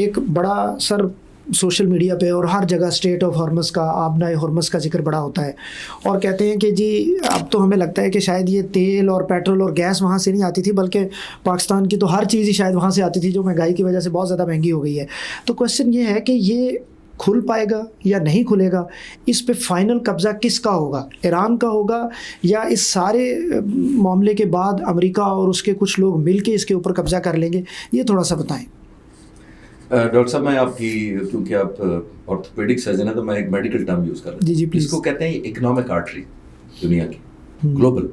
ایک بڑا سر social media پہ اور ہر جگہ اسٹریٹ آف ہارمز کا آبنائے ہارمز کا ذکر بڑا ہوتا ہے، اور کہتے ہیں کہ جی اب تو ہمیں لگتا ہے کہ شاید یہ تیل اور پیٹرول اور گیس وہاں سے نہیں آتی تھی، بلکہ پاکستان کی تو ہر چیز ہی شاید وہاں سے آتی تھی، جو مہنگائی کی وجہ سے بہت زیادہ مہنگی ہو گئی ہے. تو کوشچن یہ ہے کہ یہ کھل پائے گا یا نہیں کھلے گا؟ اس پہ فائنل قبضہ کس کا ہوگا؟ ایران کا ہوگا یا اس سارے معاملے کے بعد امریکہ اور اس کے کچھ لوگ مل کے اس کے اوپر قبضہ کر لیں گے؟ یہ تھوڑا سا بتائیں. ڈاکٹر صاحب میں آپ کی، کیونکہ آپ آرتھوپیڈک سرجن ہیں تو میں ایک میڈیکل ٹرم یوز کر رہا ہوں. جی پلیز. اس کو کہتے ہیں اکنامک آرٹری دنیا کی، گلوبل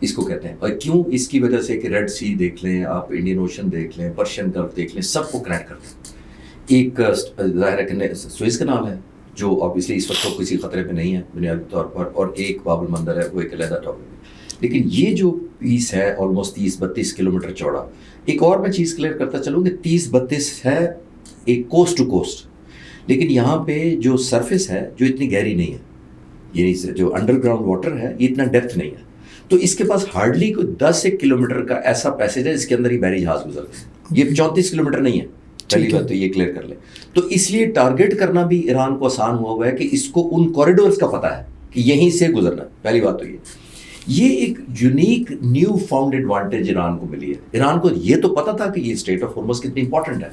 اس کو کہتے ہیں. اور کیوں؟ اس کی وجہ سے کہ ریڈ سی دیکھ لیں آپ، انڈین اوشن دیکھ لیں، پرشین گلف دیکھ لیں، سب کو کنیکٹ کرتے ہیں. ایک ظاہر ہے کہ سوئز کنال ہے جو آبویسلی اس وقت تو کسی خطرے پہ نہیں ہے بنیادی طور پر، اور ایک باب المندر ہے وہ ایک علیحدہ ٹاپک ہے. لیکن یہ جو پیس ہے آلموسٹ 30-32 کلومیٹر چوڑا. ایک اور میں چیز کلیئر کرتا چلوں کہ 30-32 ہے ایک کوسٹ ٹو کوسٹ، لیکن یہاں پہ جو سرفیس ہے جو اتنی گہری نہیں ہے، یعنی جو انڈر گراؤنڈ واٹر ہے یہ اتنا ڈیپتھ نہیں ہے. تو اس کے پاس ہارڈلی کوئی 10 کلومیٹر کا ایسا پیسیج ہے جس کے اندر ہی بحری جہاز گزرتے ہیں. یہ 34 کلومیٹر نہیں ہے، پہلی بات تو یہ کلیئر کر لیں. تو اس لیے ٹارگیٹ کرنا بھی ایران کو آسان ہوا ہے کہ اس کو ان کوریڈورز کا پتہ ہے کہ یہیں سے گزرنا. پہلی بات تو یہ ایک unique new found advantage Iran کو ملی ہے. ایران کو یہ تو پتہ تھا کہ یہ اسٹریٹ آف ہارمز کتنی امپورٹنٹ ہے،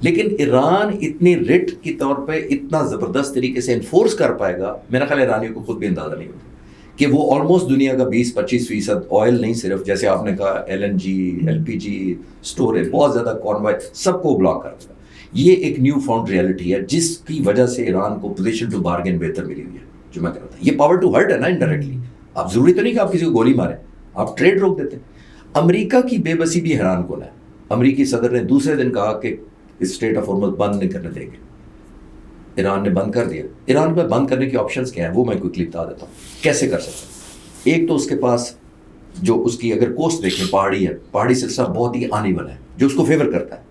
لیکن ایران اتنی ریٹ کی طور پہ اتنا زبردست طریقے سے انفورس کر پائے گا، میرا خیال ایرانیوں کو خود بھی اندازہ نہیں ہوتا کہ وہ آلموسٹ دنیا کا 20-25% آئل نہیں صرف جیسے آپ نے کہا LNG LPG اسٹوریج بہت زیادہ کانوائے سب کو بلاک کر دے گا. یہ ایک نیو فاؤنڈ ریئلٹی ہے جس کی وجہ سے ایران کو پوزیشن ٹو بارگین بہتر ملی ہوئی ہے. جو میں کہہ رہا تھا یہ پاور ٹو ہرٹ ہے نا انڈائریکٹلی. آپ ضروری تو نہیں کہ آپ کسی کو گولی ماریں، آپ ٹریڈ روک دیتے ہیں. امریکہ کی بے بسی بھی حیران کن ہے. امریکی صدر نے دوسرے دن کہا کہ اسٹریٹ آف ہارمز بند نہیں کرنے دیں گے. ایران نے بند کر دیا. ایران پہ بند کرنے کے آپشنز کیا ہیں وہ میں کوئکلی بتا دیتا ہوں کیسے کر سکتا ہے. ایک تو اس کے پاس جو اس کی اگر کوسٹ دیکھیں پہاڑی ہے، پہاڑی سلسلہ بہت ہی آنی بنا ہے جو اس کو فیور کرتا ہے.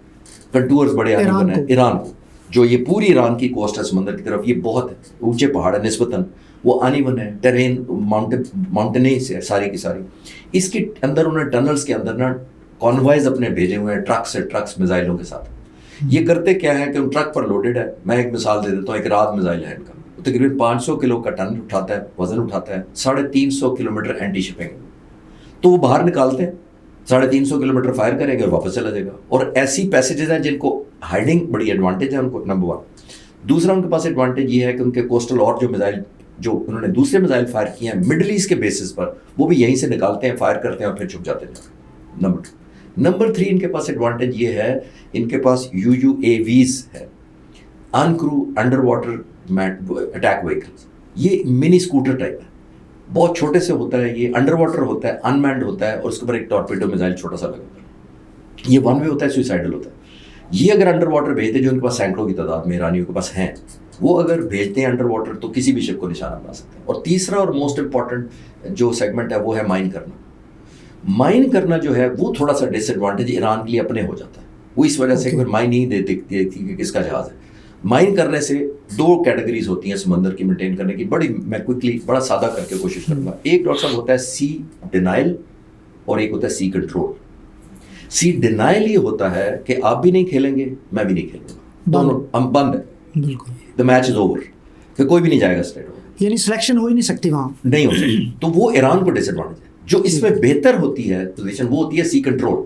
کنٹورز بڑے آنی بنا ہے ایران کو، جو یہ پوری ایران کی کوسٹ ہے سمندر کی طرف، یہ بہت اونچے پہاڑ ہے نسبتاً، وہ آنی بن ہے، ٹرین ماؤنٹینیز ہے ساری کی ساری. اس کے اندر انہوں نے ٹنلز کے اندر نا کانوائز اپنے بھیجے ہوئے ہیں، ٹرک سے ٹرکس میزائلوں کے ساتھ. یہ کرتے کیا ہے کہ ان ٹرک پر لوڈڈ ہے. میں ایک مثال دے دیتا ہوں، ایک رات میزائل ہے ان کا، وہ تقریباً 500 کلو کا ٹن اٹھاتا ہے، وزن اٹھاتا ہے، 350 کلومیٹر اینٹی شپنگ. تو وہ باہر نکالتے ہیں، 350 کلومیٹر فائر کریں گے اور واپس چلا جائے گا. اور ایسی پیسیجز ہیں جن کو ہائڈنگ بڑی ایڈوانٹیج ہے ان کو، نمبر 1. دوسرا ان کے پاس ایڈوانٹیج یہ ہے کہ ان کے کوسٹل اور جو میزائل جو انہوں نے دوسرے میزائل فائر کیے ہیں مڈل ایسٹ کے بیسس پر، وہ بھی یہیں سے نکالتے ہیں، فائر کرتے ہیں اور پھر چھپ جاتے ہیں. نمبر 2. نمبر 3 ان کے پاس ایڈوانٹیج یہ ہے، ان کے پاس UUAVs ہے، ان کرو انڈر واٹر اٹیک وہیکلز. یہ منی اسکوٹر ٹائپ ہے، بہت چھوٹے سے ہوتا ہے، یہ انڈر واٹر ہوتا ہے، ان مینڈ ہوتا ہے، اور اس کے اوپر ایک ٹارپیڈو میزائل چھوٹا سا لگا ہوتا ہے. یہ ون وے ہوتا ہے، سوئسائڈل ہوتا ہے. یہ اگر انڈر واٹر بھیجتے جو ان کے پاس سینکڑوں کی تعداد میں ایرانیوں کے پاس ہیں، وہ اگر بھیجتے ہیں انڈر واٹر تو کسی بھی شپ کو نشانہ بنا سکتے ہیں. اور تیسرا اور موسٹ امپورٹنٹ جو سیگمنٹ ہے وہ ہے مائن کرنا. مائن کرنا جو ہے وہ تھوڑا سا ڈس ایڈوانٹیج ایران کے لیے اپنے ہو جاتا ہے. وہ اس وجہ سے کہ مائن نہیں دیتی کہ کس کا جہاز ہے. مائن کرنے سے 2 کیٹیگریز ہوتی ہیں سمندر کی مینٹین کرنے کی، بڑی میں کوئکلی بڑا سادہ کر کے کوشش کروں گا. ایک ڈاکٹر صاحب ہوتا ہے سی ڈینائل اور ایک ہوتا ہے سی کنٹرول. سی ڈینائل یہ ہوتا ہے کہ آپ بھی نہیں کھیلیں گے، میں بھی نہیں کھیلوں گا، دونوں ہم بند ہے، بالکل دا میچ از اوور، کہ کوئی بھی نہیں جائے گا اسٹریٹ اوور، یعنی سلیکشن ہو ہی نہیں سکتی وہاں، نہیں ہو سکتی. تو وہ ایران کو ڈس ایڈوانٹیج ہے. جو اس میں بہتر ہوتی ہے پوزیشن وہ ہوتی ہے سی کنٹرول.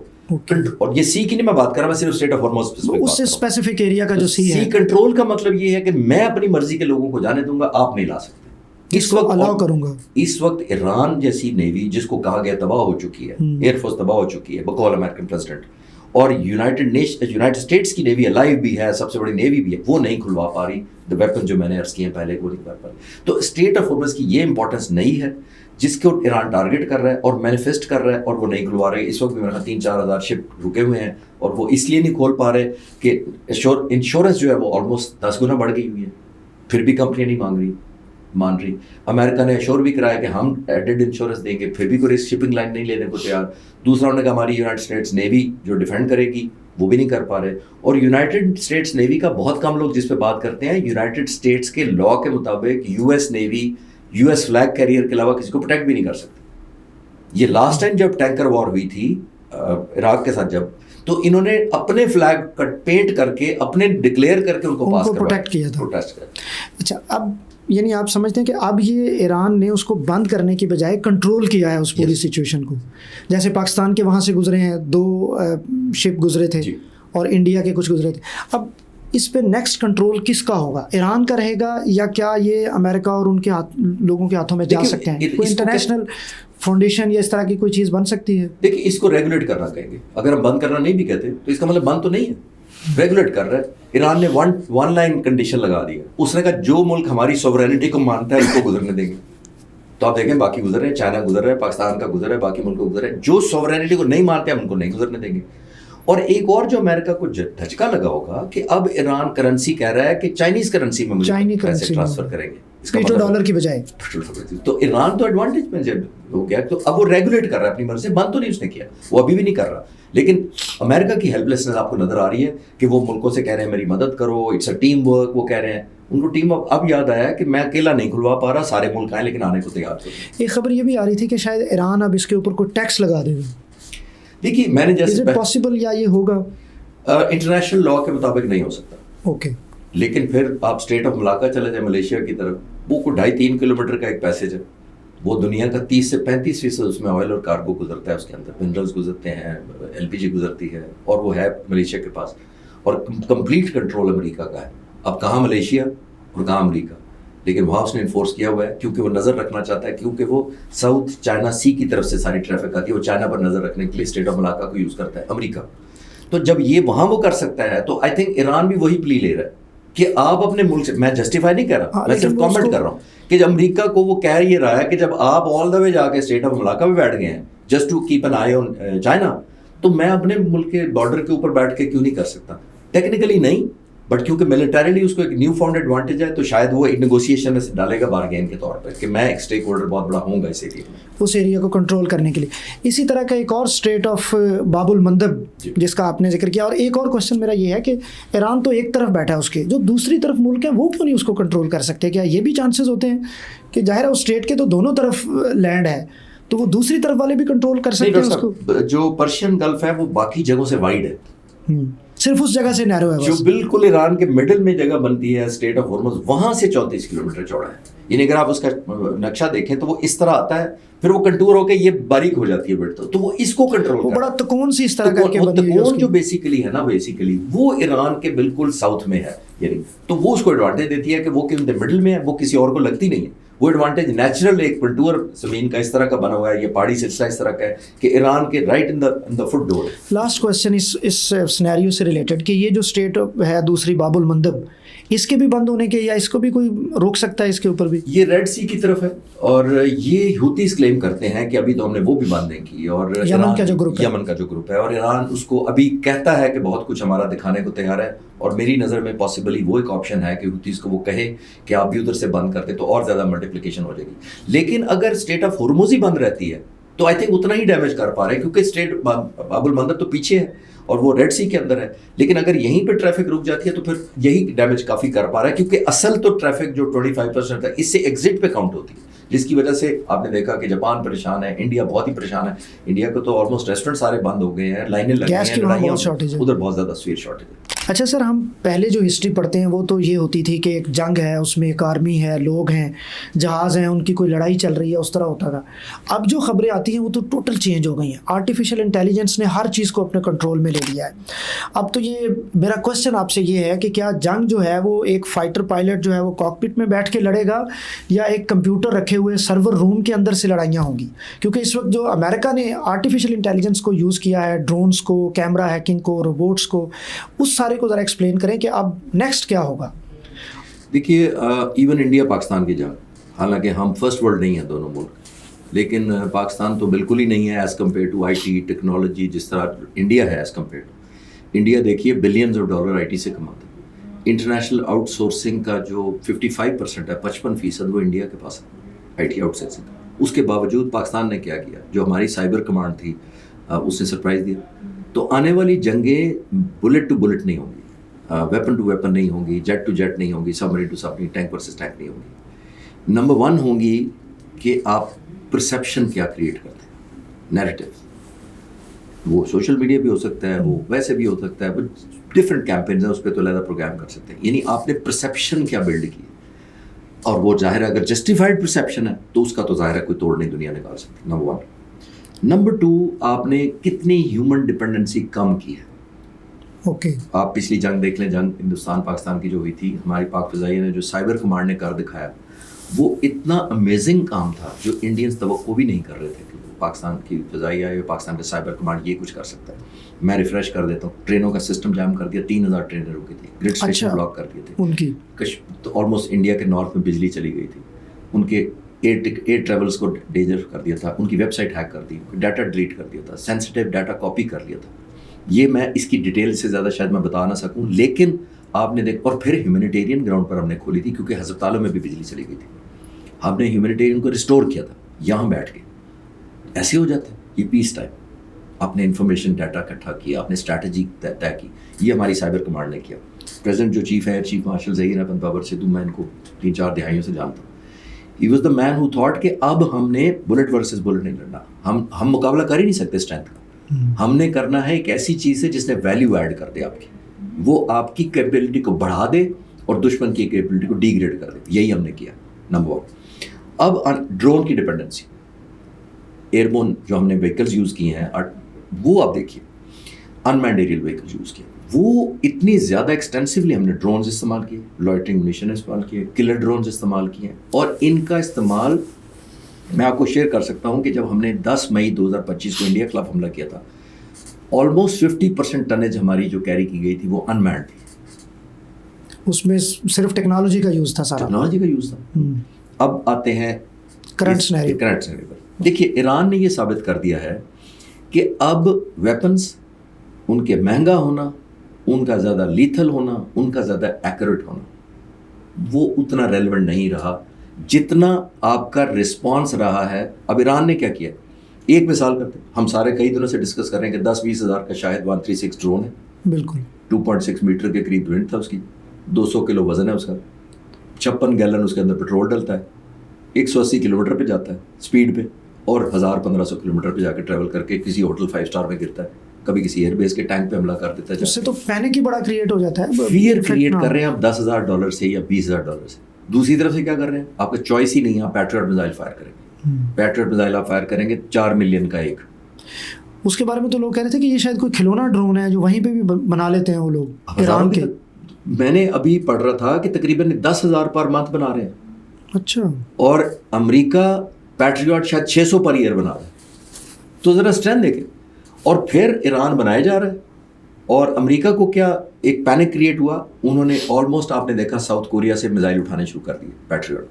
اور یہ سی کی نہیں میں بات کر رہا، میں صرف اسٹریٹ آف ہارمز اس سے اسپیسیفک ایریا کا جو سی ہے. سی کنٹرول کا مطلب یہ ہے کہ میں اپنی مرضی کے لوگوں کو جانے دوں گا، آپ نہیں لا سکتے. اس وقت الاؤ کروں گا. اس وقت ایران جیسی نیوی جس کو کہا گیا تباہ ہو چکی ہے، ایئر فورس تباہ ہو چکی ہے بقول امریکن پریزیڈنٹ، اور یونائٹڈ اسٹیٹس کی نیوی الائیو بھی ہے، سب سے بڑی نیوی بھی ہے، وہ نہیں کھلوا پا رہی. دا ویپن جو میں نے عرض کیے ہیں پہلے وہ نہیں کر پا رہی. تو اسٹریٹ آف ہارمز کی یہ امپورٹنس نہیں ہے جس کو ایران ٹارگیٹ کر رہا ہے اور مینیفیسٹ کر رہا ہے، اور وہ نہیں کھلوا رہے. اس وقت بھی میرا 3-4 ہزار شپ رکے ہوئے ہیں، اور وہ اس لیے نہیں کھول پا رہے کہ انشورنس جو ہے وہ آلموسٹ 10 گنا بڑھ گئی ہوئی ہے، پھر بھی کمپنیاں نہیں مان رہی. امریکہ نے ایشور بھی کرایا کہ ہم ایڈڈ انشورنس دیں گے، پھر بھی کوئی شپنگ لائن نہیں لینے کو تیار. دوسرا انہوں نے کہا ہماری یونائٹڈ اسٹیٹس نیوی جو ڈیفینڈ کرے گی، وہ بھی نہیں کر پا رہے. اور یونائٹڈ اسٹیٹس نیوی کا بہت کم لوگ جس پہ بات کرتے ہیں، یونائٹڈ اسٹیٹس کے لا کے مطابق US navy US flag carrier کے علاوہ کسی کو پروٹیکٹ بھی نہیں کر سکتے. یہ لاسٹ ٹائم جب ٹینکر وار ہوئی تھی عراق کے ساتھ، جب تو انہوں نے اپنے فلیگ کٹ پینٹ کر کے اپنے ڈکلیئر کر کے ان کو پاس پروٹیکٹ کیا تھا. پروٹیسٹ کیا. اچھا, اب یعنی آپ سمجھتے ہیں کہ اب یہ ایران نے اس کو بند کرنے کی بجائے کنٹرول کیا ہے اس پوری سچویشن کو, جیسے پاکستان کے وہاں سے گزرے ہیں 2 شپ گزرے تھے اور انڈیا کے کچھ گزرے تھے. اب اس پہ نیکسٹ کنٹرول کس کا ہوگا, ایران کا رہے گا یا کیا یہ امریکہ اور ان کے لوگوں کے ہاتھوں میں جا سکتے ہیں؟ کوئی انٹرنیشنل فاؤنڈیشن یا اس طرح کی کوئی چیز بن سکتی ہے؟ دیکھیے اس کو ریگولیٹ کرنا کہیں گے, اگر ہم بند کرنا نہیں بھی کہتے تو اس کا مطلب بند تو نہیں ہے, ریگولیٹ کر رہا ہے. ایران نے ون لائن کنڈیشن لگا دیا, اس نے کہا جو ملک ہماری سوورینٹی کو مانتا ہے اس کو گزرنے دیں گے. تو آپ دیکھیں باقی گزر رہے ہیں, چائنا گزر رہا ہے, پاکستان کا گزر رہا ہے, باقی ملک گزر رہے ہیں. جو سوورینٹی کو نہیں مانتے ہم ان کو نہیں گزرنے دیں گے. اور ایک اور جو امریکہ کو دھچکا لگا ہوگا کہ اب ایران کرنسی کہہ رہا ہے کہ چائنیز کرنسی میں مجھے پیسے ٹرانسفر کریں گے, $1 کی بجائے. تو ایران تو ایڈوانٹیج میں جب ہو گیا, تو اب وہ ریگولیٹ کر رہا ہے اپنی مرضی سے, بند تو نہیں اس نے کیا, وہ ابھی بھی نہیں کر رہا. لیکن امریکہ کی ہیلپ لیسنس آپ کو نظر آ رہی ہے کہ وہ ملکوں سے کہہ رہے ہیں میری مدد کرو, اٹس اے ٹیم ورک. وہ کہہ رہے ہیں ان کو ٹیم اب یاد آیا کہ میں اکیلا نہیں کھلوا پا رہا, سارے ملک آئے لیکن آنے کو تیار تھے. ایک خبر یہ بھی آ رہی تھی کہ شاید ایران اب اس کے اوپر کوئی ٹیکس لگا دے گا. دیکھیے میں نے جیسے پاسبل یا یہ ہوگا انٹرنیشنل لا کے مطابق نہیں ہو سکتا. اوکے, لیکن پھر آپ اسٹیٹ آف ملاقہ چلے جائیں ملیشیا کی طرف, وہ کو 2.5-3 کلومیٹر کا ایک پیسیج ہے, وہ دنیا کا 30 سے 35% اس میں آئل اور کارگو گزرتا ہے, اس کے اندر منرلز گزرتے ہیں, LPG گزرتی ہے, اور وہ ہے ملیشیا کے پاس, اور کمپلیٹ کنٹرول امریکہ کا ہے. اب کہاں ملیشیا اور کہاں امریکہ, لیکن وہاں اس نے انفورس کیا ہوا ہے کیونکہ وہ نظر رکھنا چاہتا ہے, کیونکہ وہ ساؤتھ چائنا سی کی طرف سے ساری ٹریفک آتی ہے, وہ چائنا پر نظر رکھنے کے لیے اسٹیٹ آف ملاقہ کو یوز کرتا ہے امریکہ. تو جب یہ وہاں وہ کر سکتا ہے تو آئی تھنک ایران بھی وہی پلی لے رہا ہے کہ آپ اپنے ملک سے, میں جسٹیفائی نہیں کر رہا, میں صرف کامنٹ کر رہا ہوں کہ امریکہ کو وہ کہہ یہ رہا ہے کہ جب آپ آل دا وے جا کے اسٹیٹ آف ملاقہ میں بیٹھ گئے ہیں just to keep an eye on China, تو میں اپنے ملک کے بارڈر کے اوپر بیٹھ کے کیوں نہیں کر سکتا؟ ٹیکنیکلی نہیں, بٹ کیونکہ ملیٹریلی اس کو ایک نیو فاؤنڈ ایڈوانٹیج ہے, تو شاید وہ ایک نیگوسیشن میں سے ڈالے گا بارگین کے طور پر کہ میں ایک اسٹیک ہولڈر بہت بڑا ہوں گا اس ایریا میں, اس ایریا کو کنٹرول کرنے کے لیے. اسی طرح کا ایک اور اسٹیٹ آف باب المندب جس کا آپ نے ذکر کیا, اور ایک اور کوشچن میرا یہ ہے کہ ایران تو ایک طرف بیٹھا ہے, اس کے جو دوسری طرف ملک ہیں وہ کیوں نہیں اس کو کنٹرول کر سکتے؟ کیا یہ بھی چانسز ہوتے ہیں کہ ظاہر ہے اس اسٹیٹ کے تو دونوں طرف لینڈ ہے, تو وہ دوسری طرف والے بھی کنٹرول کر سکتے ہیں اس کو؟ جو پرشین گلف ہے وہ باقی جگہوں سے وائڈ ہے, صرف اس جگہ سے نیرو ہے, جو بالکل ایران کے مڈل میں جگہ بنتی ہے اسٹیٹ آف ہورمز, وہاں سے 34 کلومیٹر چوڑا ہے. یعنی اگر آپ اس کا نقشہ دیکھیں تو وہ اس طرح آتا ہے, پھر وہ کنٹور ہو کے یہ باریک ہو جاتی ہے بٹ, تو وہ اس کو کنٹرول, وہ بڑا تکون سی اس طرح کر کے بنی ہے. تکون جو بیسیکلی ہے نا, بیسیکلی وہ ایران کے بالکل ساؤتھ میں ہے, یعنی تو وہ اس کو ایڈوانٹیج دیتی ہے کہ وہ کہ مڈل میں ہے, وہ کسی اور کو لگتی نہیں ہے. وہ ایڈوانٹیج نیچرل ایک کنٹور زمین کا اس طرح کا بنا ہوا ہے, یہ پہاڑی سلسلہ اس طرح کا ہے کہ ایران کے رائٹ ان دا فٹ ڈور. لاسٹ کوشچن اس سینیریو سے ریلیٹڈ کہ یہ جو اسٹیٹ ہے دوسری باب المندب, اس کے بھی بند ہونے کے یا اس کو بھی کوئی روک سکتا ہے اس کے اوپر بھی؟ یہ ریڈ سی کی طرف ہے, اور یہ ہوتیز کلیم کرتے ہیں کہ ابھی تو ہم نے وہ بھی بند نہیں کی, اور یمن کا جو گروپ ہے, اور ایران اس کو ابھی کہتا ہے کہ بہت کچھ ہمارا دکھانے کو تیار ہے, اور میری نظر میں پاسبلی وہ ایک آپشن ہے کہ ہوتیز کو وہ کہے کہ آپ بھی ادھر سے بند کرتے تو اور زیادہ ملٹیپلیکیشن ہو جائے گی. لیکن اگر اسٹیٹ آف ہرمز ہی بند رہتی ہے تو آئی تھنک اتنا ہی ڈیمیج کر پا رہے ہیں, کیونکہ اسٹیٹ باب المندب تو پیچھے ہے اور وہ ریڈ سی کے اندر ہے. لیکن اگر یہیں پہ ٹریفک رک جاتی ہے تو پھر یہی ڈیمیج کافی کر پا رہا ہے, کیونکہ اصل تو ٹریفک جو 25% ہے اس سے ایگزٹ پہ کاؤنٹ ہوتی ہے, جس کی وجہ سے آپ نے دیکھا کہ جاپان پریشان ہے, انڈیا بہت ہی پریشان ہے. انڈیا کو تو آلموسٹ ریسٹورنٹ سارے بند ہو گئے ہیں, لائنیں لگی ہیں, لڑائیاں, ادھر بہت زیادہ سویر شارٹیج ہے. اچھا سر, ہم پہلے جو ہسٹری پڑھتے ہیں وہ تو یہ ہوتی تھی کہ ایک جنگ ہے, اس میں ایک آرمی ہے, لوگ ہیں, جہاز ہیں, ان کی کوئی لڑائی چل رہی ہے, اس طرح ہوتا تھا. اب جو خبریں آتی ہیں وہ تو ٹوٹل چینج ہو گئی ہیں, آرٹیفیشیل انٹیلیجنس نے ہر چیز کو اپنے کنٹرول میں لے لیا ہے. اب تو یہ میرا کوشچن آپ سے یہ ہے کہ کیا جنگ جو ہے وہ ایک فائٹر پائلٹ جو ہے وہ کاکپٹ میں بیٹھ کے لڑے گا, یا ایک کمپیوٹر رکھے ہوئے سرور روم کے اندر سے لڑائیاں ہوں گی؟ کیونکہ اس وقت جو امریکہ نے آرٹیفیشیل انٹیلیجنس کو یوز کیا ہے, ڈرونس کو, کیمرہ ہیکنگ کو, روبوٹس کو, اس سارے کو ذرا ایکسپلین کریں کہ اب نیکسٹ کیا ہوگا. دیکھیے ایون انڈیا پاکستان کی جنگ, حالانکہ ہم فرسٹ ورلڈ نہیں ہیں دونوں ملک, لیکن پاکستان تو بالکل ہی نہیں ہے as compare to I T technology جس طرح انڈیا ہے. ایز کمپیئر ٹو انڈیا دیکھیے billions of dollar I T سے کماتے ہیں. انٹرنیشنل آؤٹ سورسنگ کا جو 55% ہے, 55% وہ انڈیا کے پاس ہے آئی ٹی آؤٹ سورسنگ. اس کے باوجود پاکستان نے کیا کیا, جو ہماری سائبر کمانڈ تھی اس نے سرپرائز دیا. تو آنے والی جنگیں بلٹ ٹو بلٹ نہیں ہوں گی, ویپن ٹو ویپن نہیں ہوں گی, جیٹ ٹو جیٹ نہیں ہوں گی, سبمرین ٹو سبمرین, ٹینک ورسز ٹینک نہیں ہوں گی. نمبر 1 ہوں گی کہ آپ پرسیپشن کیا کریٹ کرتے ہیں, نیریٹو. وہ سوشل میڈیا بھی ہو سکتا ہے, وہ ویسے بھی ہو سکتا ہے, ڈفرینٹ کیمپینز ہیں, اس پہ تو علیحدہ پروگرام کر سکتے ہیں. یعنی آپ نے پرسیپشن کیا بلڈ کی ہے, اور وہ ظاہر ہے اگر جسٹیفائڈ پرسیپشن ہے تو اس کا تو ظاہر ہے کوئی توڑ نہیں دنیا نکال سکتی. نمبر 1. نمبر 2, آپ نے کتنی ہیومن ڈپینڈنسی کم کی ہے. اوکے, آپ پچھلی جنگ دیکھ لیں, جنگ ہندوستان پاکستان کی جو ہوئی تھی, ہماری پاک فضائیہ نے جو سائبر کمانڈ نے کر دکھایا, وہ اتنا امیزنگ کام تھا جو انڈینز توقع بھی نہیں کر رہے تھے کہ پاکستان کی فضائیہ یا پاکستان کا سائبر کمانڈ یہ کچھ کر سکتا ہے. میں ریفریش کر دیتا ہوں, ٹرینوں کا سسٹم جام کر دیا, 3000 ٹرینیں رکی تھی, گریڈ اسٹیشن بلاک کر دیے تھے ان کی, تو آلموسٹ انڈیا کے نارتھ میں بجلی چلی گئی تھی. ان کے ایئر ٹریولس کو ڈینجر کر دیا تھا, ان کی ویب سائٹ ہیک کر دی, ڈیٹا ڈیلیٹ کر دیا تھا, سینسٹیو ڈیٹا کاپی کر لیا تھا. یہ میں اس کی ڈیٹیل سے زیادہ شاید میں بتا نہ سکوں, لیکن آپ نے دیکھ, اور پھر ہیومینیٹیرین گراؤنڈ پر ہم نے کھولی تھی کیونکہ ہسپتالوں میں بھی بجلی چلی گئی تھی. ہم نے ہیومینیٹیرین کو ریسٹور کیا تھا یہاں بیٹھ کے. ایسے ہو جاتا ہے یہ پیس ٹائم. آپ نے انفارمیشن ڈیٹا اکٹھا کیا, آپ نے اسٹریٹجی طے کی, یہ ہماری سائبر کمانڈ نے کیا. پریزیڈنٹ جو چیف ہے, چیف مارشل ظہیر احمد بابر سدھو, میں ان کو 3-4 دہائیوں سے جانتا ہوں. He was the main who thought کہ اب ہم نے بلٹ ورسز بلٹ نہیں لڑنا, ہم مقابلہ کر ہی نہیں سکتے اسٹرینتھ کا. ہم نے کرنا ہے ایک ایسی چیز ہے جس نے ویلیو ایڈ کر دے آپ کی, وہ آپ کی کیپیبلٹی کو بڑھا دے اور دشمن کی کیپیبلٹی کو ڈی گریڈ کر دے. یہی ہم نے کیا. نمبر 1. اب ڈرون کی ڈپینڈنسی, ایئر بون جو ہم نے وہیکلز یوز کیے ہیں, وہ آپ دیکھیے, انمینڈ ایریل وہیکلز یوز کیے, وہ اتنی زیادہ ایکسٹینسولی ہم نے ڈرونز استعمال کیے, لوئٹرنگ منیشن استعمال کیے, کلر ڈرونز استعمال کیے, اور ان کا استعمال میں آپ کو شیئر کر سکتا ہوں کہ جب ہم نے 10 مئی 2025 کو انڈیا خلاف حملہ کیا تھا, آلموسٹ 50% ٹنیج ہماری جو کیری کی گئی تھی وہ انمینڈ تھی. اس میں صرف ٹیکنالوجی کا یوز تھا, سارا ٹیکنالوجی کا یوز تھا. اب آتے ہیں کرنٹ سینیریو پر. دیکھیے, ایران نے یہ ثابت کر دیا ہے کہ اب ویپنس ان کے مہنگا ہونا, ان کا زیادہ لیتھل ہونا, ان کا زیادہ ایکوریٹ ہونا, وہ اتنا ریلیونٹ نہیں رہا جتنا آپ کا رسپانس رہا ہے. اب ایران نے کیا کیا, ایک مثال کرتے, ہم سارے کئی دنوں سے ڈسکس کر رہے ہیں کہ 10-20 ہزار کا شاید 136 ڈرون ہے. بالکل 2.6 میٹر کے قریب وینٹ تھا اس کی, 200 کلو وزن ہے اس کا, 56 گیلن اس کے اندر پیٹرول ڈلتا ہے, 180 کلومیٹر پہ جاتا ہے اسپیڈ پہ, اور 1000-1500 کلومیٹر پہ جا کے ٹریول کر کے کسی ہوٹل 5 اسٹار میں گرتا ہے, کبھی کسی ایئر بیس کے ٹینک پہ حملہ کر دیتا ہے. اس سے تو پینک ہی بڑا کریٹ ہو جاتا ہے. فیئر کریٹ کر رہے ہیں آپ $10,000 سے یا $20,000 سے. دوسری طرف سے کیا کر رہے ہیں, آپ کا چوائس ہی نہیں ہے, آپ پیٹریوٹ میزائل فائر کریں گے. پیٹریوٹ میزائل آپ فائر کریں گے 4 ملین کا ایک. اس کے بارے میں تو لوگ کہہ رہے تھے کہ یہ شاید کوئی کھلونا ڈرون ہے جو وہیں پہ بھی بنا لیتے ہیں وہ لوگ ایران کے. میں نے ابھی پڑھ رہا تھا کہ تقریباً 10,000 پر منتھ بنا رہے ہیں. اچھا. اور امریکہ پیٹریوٹ شاید 600 پر ایئر بنا رہا ہے. تو ذرا اسٹرینتھ دیکھیں. اور پھر ایران بنائے جا رہا ہے, اور امریکہ کو کیا ایک پینک کریٹ ہوا. انہوں نے آلموسٹ, آپ نے دیکھا, ساؤتھ کوریا سے میزائل اٹھانے شروع کر دیے پیٹریوٹ.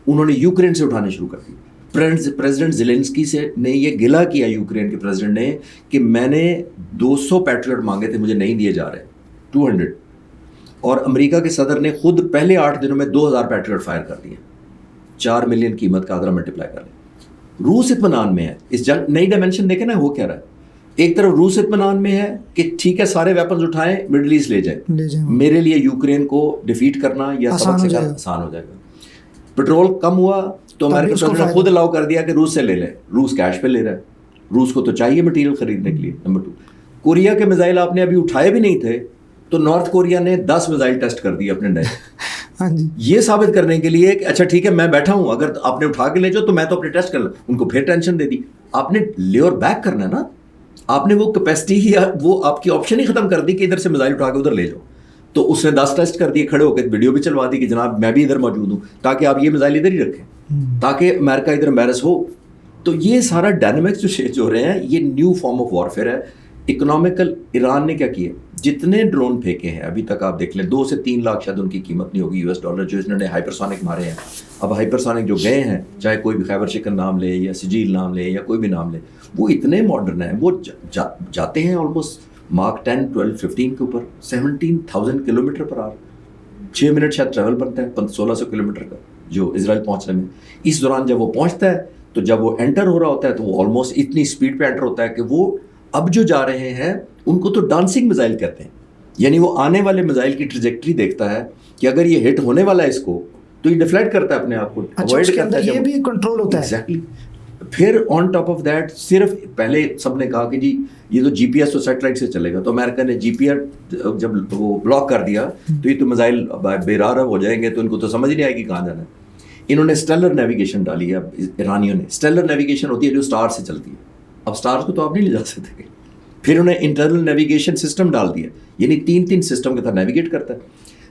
انہوں نے یوکرین سے اٹھانے شروع کر دیے. پریزیڈنٹ زیلنسکی سے نے یہ گلا کیا یوکرین کے پریزیڈنٹ نے کہ میں نے 200 پیٹریوٹ مانگے تھے, مجھے نہیں دیے جا رہے, 200. اور امریکہ کے صدر نے خود پہلے 8 دنوں میں 2000 پیٹریوٹ فائر کر دیے. 4 ملین قیمت کا ادرا ملٹیپلائی کر لیں. روس اطمینان میں ہے. اس جنگ نئی ڈائمینشن دیکھیں نا, ہو کیا رہا ہے. ایک طرف روس اطمینان میں ہے کہ ٹھیک ہے سارے ویپنز اٹھائیں, مڈل ایسٹ لے جائیں, میرے لیے یوکرین کو ڈیفیٹ کرنا یا سبق سے آسان ہو جائے گا. پیٹرول کم ہوا تو امریکہ نے خود الاؤ کر دیا کہ روس سے لے لیں. روس کیش پہ لے رہا ہے, روس کو تو چاہیے مٹیریل خریدنے کے لیے. نمبر 2, کوریا کے میزائل آپ نے ابھی اٹھائے بھی نہیں تھے تو نارتھ کوریا نے 10 میزائل ٹیسٹ کر دیے اپنے نئے. یہ ثابت کرنے کے لیے کہ اچھا ٹھیک ہے میں بیٹھا ہوں, اگر آپ نے اٹھا کے لے جاؤ تو میں تو اپنے ٹیسٹ کر لوں. ان کو پھر ٹینشن دے دی. آپ نے لیور بیک کرنا ہے نا, آپ نے وہ کیپیسٹی ہی, وہ آپ کی آپشن ہی ختم کر دی کہ ادھر سے میزائل اٹھا کے ادھر لے جاؤ. تو اس نے 10 ٹیسٹ کر دیے, کھڑے ہو کے ویڈیو بھی چلوا دی کہ جناب میں بھی ادھر موجود ہوں, تاکہ آپ یہ میزائل ادھر ہی رکھیں, تاکہ امریکہ ادھر امبیرس ہو. تو یہ سارا ڈائنامکس جو چینج ہو رہے ہیں, یہ نیو فارم آف وارفیئر ہے. اکنامیکل ایران نے کیا کیا, جتنے ڈرون پھینکے ہیں ابھی تک آپ دیکھ لیں 2 سے 3 لاکھ شاید ان کی قیمت نہیں ہوگی $, جو اس نے ہائپرسونک مارے ہیں. اب ہائپرسونک جو گئے ہیں, چاہے کوئی بھی خیبر شکن نام لے یا سجیل نام لے یا کوئی بھی نام لے, وہ اتنے ماڈرن ہیں, وہ جاتے ہیں آلموسٹ مارک 10, 12, 15 کے اوپر 17,000 کلومیٹر پر آور. 6 منٹ شاید ٹریول بنتا ہے 1600 کلومیٹر کا جو اسرائیل پہنچنے میں. اس دوران جب وہ پہنچتا ہے تو جب وہ انٹر ہو رہا ہوتا ہے تو وہ آلموسٹ اتنی اسپیڈ پہ انٹر ہوتا ہے کہ وہ اب جو جا رہے ہیں ان کو تو ڈانسنگ میزائل کہتے ہیں. یعنی وہ آنے والے میزائل کی ٹریجیکٹری دیکھتا ہے کہ اگر یہ ہٹ ہونے والا ہے اس کو تو یہ ڈیفلیکٹ کرتا ہے اپنے آپ کو, اوائڈ کرتا ہے. یہ بھی کنٹرول ہوتا ہے. ایگزیکٹلی. پھر آن ٹاپ آف دیٹ صرف پہلے سب نے کہا کہ جی یہ تو جی پی ایس تو سیٹلائٹ سے چلے گا. تو امریکہ نے جی پی ایس جب وہ بلاک کر دیا تو یہ تو میزائل بے راہ ہو جائیں گے, تو ان کو تو سمجھ نہیں آئے گی کہاں جانا ہے. انہوں نے اسٹیلر نیویگیشن ڈالی ہے ایرانیوں نے. اسٹیلر نیویگیشن ہوتی ہے جو اسٹار سے چلتی ہے. اب اسٹار کو تو آپ نہیں لے جا سکتے. پھر انہیں انٹرنل نیویگیشن سسٹم ڈال دیا, یعنی 3 سسٹم کے ساتھ نیویگیٹ کرتا ہے.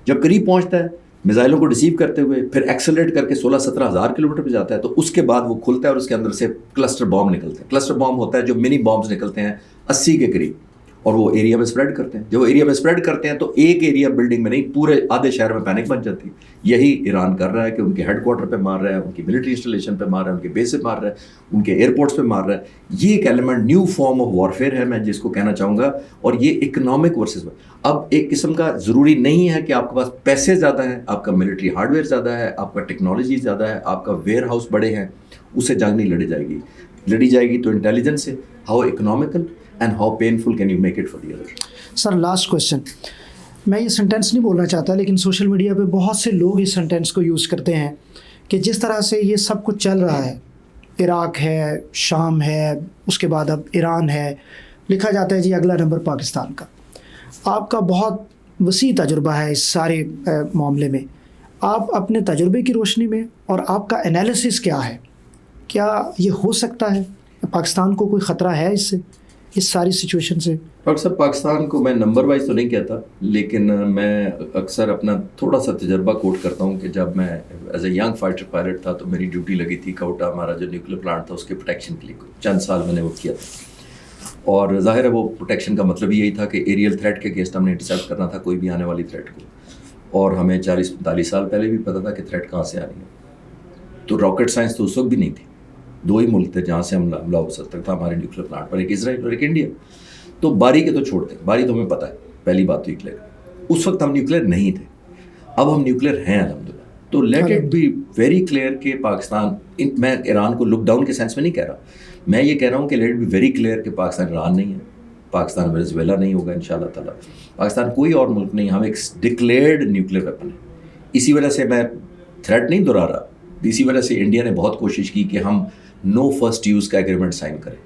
جب قریب پہنچتا ہے میزائلوں کو ریسیو کرتے ہوئے پھر ایکسلریٹ کر کے 16-17 ہزار کلومیٹر پہ جاتا ہے, تو اس کے بعد وہ کھلتا ہے اور اس کے اندر سے کلسٹر بام نکلتے ہیں. کلسٹر بام ہوتا ہے جو منی بامز نکلتے ہیں 80 کے قریب, اور وہ ایریا میں اسپریڈ کرتے ہیں. جب وہ ایریا میں اسپریڈ کرتے ہیں تو ایک ایریا بلڈنگ میں نہیں, پورے آدھے شہر میں پینک بن جاتی ہے. یہی ایران کر رہا ہے کہ ان کے ہیڈ کوارٹر پہ مار رہا ہے, ان کی ملٹری انسٹالیشن پہ مار رہا ہے, ان کے بیس پہ مار رہا ہے, ان کے ایئرپورٹس پہ مار رہا ہے. یہ ایک element new form of warfare ہے, میں جس کو کہنا چاہوں گا. اور یہ اکنامک ورسز, اب ایک قسم کا ضروری نہیں ہے کہ آپ کے پاس پیسے زیادہ ہیں, آپ کا ملٹری ہارڈ ویئر زیادہ ہے, آپ کا ٹیکنالوجی زیادہ ہے, آپ کا ویئر ہاؤس بڑے ہیں, اسے جنگ نہیں لڑی جائے گی. لڑی جائے گی تو انٹیلیجنس سے. How economical and how painful can you make it for the other. Sir last question, میں یہ سینٹینس نہیں بولنا چاہتا, لیکن سوشل میڈیا پہ بہت سے لوگ اس سینٹینس کو یوز کرتے ہیں کہ جس طرح سے یہ سب کچھ چل رہا ہے, عراق ہے, شام ہے, اس کے بعد اب ایران ہے, لکھا جاتا ہے جی اگلا نمبر پاکستان کا. آپ کا بہت وسیع تجربہ ہے اس سارے معاملے میں. آپ اپنے تجربے کی روشنی میں اور آپ کا انالیسس کیا ہے, کیا یہ ہو سکتا ہے پاکستان کو کوئی خطرہ ہے اس سے, اس ساری سچویشن سے؟ ڈاکٹر صاحب پاکستان کو میں نمبر وائز تو نہیں کہتا, لیکن میں اکثر اپنا تھوڑا سا تجربہ کوٹ کرتا ہوں کہ جب میں as a young fighter pilot تھا تو میری ڈیوٹی لگی تھی کوٹا, ہمارا جو نیوکلیر پلانٹ تھا اس کے پروٹیکشن کے لیے. چند سال میں نے وہ کیا تھا, اور ظاہر ہے وہ پروٹیکشن کا مطلب یہی تھا کہ ایریل تھریٹ کے اگینسٹ ہم نے انٹرسیپٹ کرنا تھا کوئی بھی آنے والی تھریٹ کو. اور ہمیں 40-45 سال پہلے بھی پتا تھا کہ تھریٹ کہاں سے آنی ہے. تو راکٹ سائنس تو اس وقت بھی نہیں تھی. 2 ہی ملک تھے جہاں سے حملہ ہو سکتا تھا ہمارے نیوکلیر پلانٹ پر, ایک اسرائیل اور ایک انڈیا. تو باری کے تو چھوڑتے ہیں, باری تو ہمیں پتہ ہے, پہلی بات تو کلیئر. اس وقت ہم نیوکلیر نہیں تھے, اب ہم نیوکلیر ہیں الحمدللہ. تو let it be very clear کہ پاکستان, میں ایران کو لک ڈاؤن کے سینس میں نہیں کہہ رہا, میں یہ کہہ رہا ہوں کہ let it be very clear کہ پاکستان ایران نہیں ہے, پاکستان وینزویلا نہیں ہوگا انشاءاللہ تعالیٰ, پاکستان کوئی اور ملک نہیں, ہم ایک ڈکلیئرڈ نیوکلیر ویپن ہے. اسی وجہ سے میں تھریٹ نہیں دہرا رہا, اسی وجہ سے انڈیا نے بہت کوشش کی کہ ہم نو فرسٹ یوز کا ایگریمنٹ سائن کریں.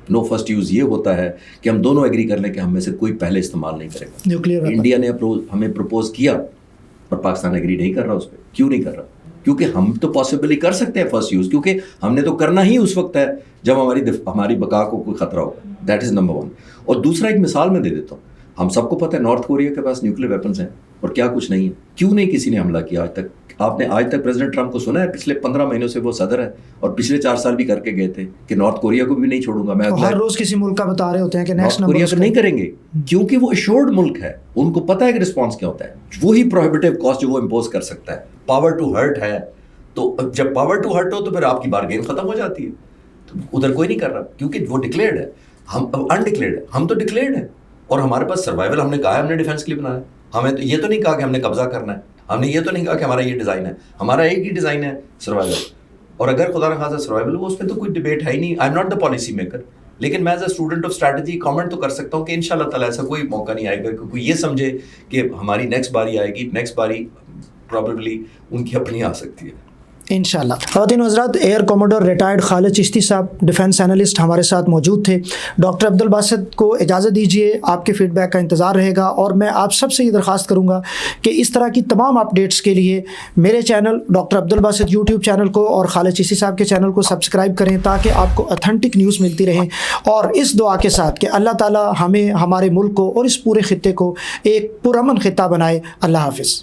نو فرسٹ یوز یہ ہوتا ہے کہ ہم دونوں ایگری کر لیں کہ ہم میں سے کوئی پہلے استعمال نہیں کرے گا. نیوکلیر انڈیا نے ہمیں پروپوز کیا اور پاکستان ایگری نہیں کر رہا اس پہ. کیوں نہیں کر رہا؟ کیونکہ ہم تو پاسبلی کر سکتے ہیں فرسٹ یوز, کیونکہ ہم نے تو کرنا ہی اس وقت ہے جب ہماری بقا کو کوئی خطرہ ہو. That is number 1. اور دوسرا ایک مثال میں دے دیتا ہوں, ہم سب کو پتہ ہے نارتھ کوریا کے پاس نیوکلیر ویپنز ہیں اور کیا کچھ نہیں ہے. کیوں نہیں کسی نے حملہ کیا آج تک؟ آپ نے آج تک پریزیڈنٹ ٹرمپ کو سنا ہے؟ پچھلے 15 مہینوں سے وہ صدر ہے اور پچھلے 4 سال بھی کر کے گئے تھے کہ نارتھ کوریا کو بھی نہیں چھوڑوں گا میں. ہر روز کسی ملک کا بتا رہے ہوتے ہیں کہ نارتھ کوریا کو نہیں کریں گے, کیونکہ وہ ایشورڈ ملک ہے, ان کو پتہ ہے کہ رسپانس کیا ہوتا ہے. وہی پروہیبٹیو کاسٹ جو وہ امپوز کر سکتا ہے. پاور ٹو ہرٹ ہے, تو جب پاور ٹو ہرٹ ہو تو پھر آپ کی بارگین ختم ہو جاتی ہے. تو ادھر کوئی نہیں کر رہا کیونکہ وہ ڈکلیئرڈ ہے, ہم انڈکلیئرڈ ہے. ہم تو ڈکلیئرڈ ہیں اور ہمارے پاس سروائیول, ہم نے کہا ہے ہم نے ڈیفینس کے لیے بنایا. ہمیں تو یہ تو نہیں کہا کہ ہم نے قبضہ کرنا ہے, ہم نے یہ تو نہیں کہا کہ ہمارا یہ ڈیزائن ہے. ہمارا ایک ہی ڈیزائن ہے, سروائیول. اور اگر خدا نخواستہ سروائیول ہو اس پہ تو کوئی ڈبیٹ ہے ہی نہیں. I am not the policy maker, لیکن میں as a student of strategy comment تو کر سکتا ہوں کہ انشاءاللہ تعالیٰ ایسا کوئی موقع نہیں آئے گا کہ کوئی یہ سمجھے کہ ہماری نیکسٹ باری آئے گی. نیکسٹ باری پرابیبلی ان کی اپنی آ سکتی ہے انشاءاللہ. خواتین و حضرات, ایئر کوموڈور ریٹائرڈ خالد چشتی صاحب ڈیفنس انالسٹ ہمارے ساتھ موجود تھے. ڈاکٹر عبدالباسط کو اجازت دیجیے, آپ کے فیڈ بیک کا انتظار رہے گا, اور میں آپ سب سے یہ درخواست کروں گا کہ اس طرح کی تمام اپڈیٹس کے لیے میرے channel doctor Abdul Basit YouTube channel کو اور خالد چشتی صاحب کے چینل کو سبسکرائب کریں تاکہ آپ کو اتھینٹک نیوز ملتی رہیں, اور اس دعا کے ساتھ کہ اللہ تعالیٰ ہمیں, ہمارے ملک کو اور اس پورے خطے کو ایک پرامن خطہ بنائے. اللہ حافظ.